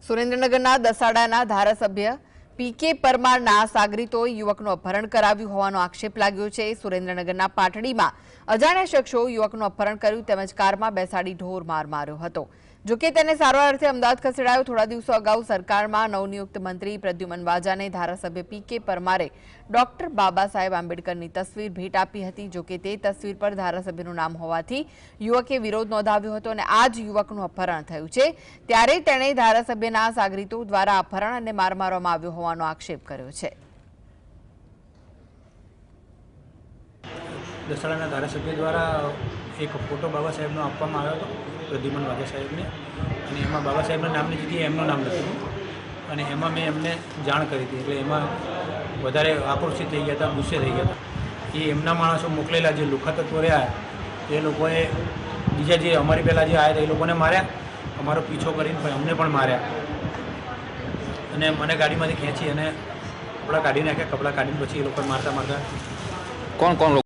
સુરેન્દ્રનગરના દસાડાના ધારાસભ્ય પીકે પરમારના સાગરીતોએ યુવકનું અપહરણ કરાવ્યું હોવાનો આક્ષેપ લાગ્યો છે। સુરેન્દ્રનગરના પાટડીમાં અજાણ્યા શખ્સો યુવકનું અપહરણ કર્યું તેમજ કારમાં બેસાડી ઢોર માર માર્યો હતો। જોકે તેને સારવાર અર્થે અમદાવાદ ખસેડાયો। થોડા દિવસો અગાઉ સરકારમાં નવનિયુક્ત મંત્રી પ્રદ્યુમન વાજાને ધારાસભ્ય પીકે પરમારે ડોક્ટર બાબા સાહેબ આંબેડકરની તસવીર ભેટ આપી હતી। જોકે તે તસવીર પર ધારાસભ્યનું નામ હોવાથી યુવકે વિરોધ નોંધાવ્યો હતો અને આ જ યુવકનું અપહરણ થયું છે। ત્યારે તેણે ધારાસભ્યના સાગરીતો દ્વારા અપહરણ અને માર મારવામાં આવ્યો હોવાનો આક્ષેપ કર્યો છે। દસાડાના ધારાસભ્ય દ્વારા એક ફોટો બાબા સાહેબનો આપવામાં આવ્યો હતો પ્રદ્યુમન વાજા સાહેબને, અને એમાં બાબા સાહેબના નામની જગ્યાએ એમનું નામ લખ્યું અને એમાં મેં એમને જાણ કરી હતી, એટલે એમાં વધારે આક્રોશિત થઈ ગયા હતા, ગુસ્સે થઈ ગયા હતા। એ એમના માણસો મોકલેલા જે લુખા તત્વો રહ્યા એ લોકોએ બીજા જે અમારી પહેલાં જે આવ્યા હતા એ લોકોને માર્યા, અમારો પીછો કરીને અમને પણ માર્યા અને મને ગાડીમાંથી ખેંચી અને કપડાં કાઢી નાખ્યા। કપડાં કાઢીને પછી એ લોકોને મારતા કોણ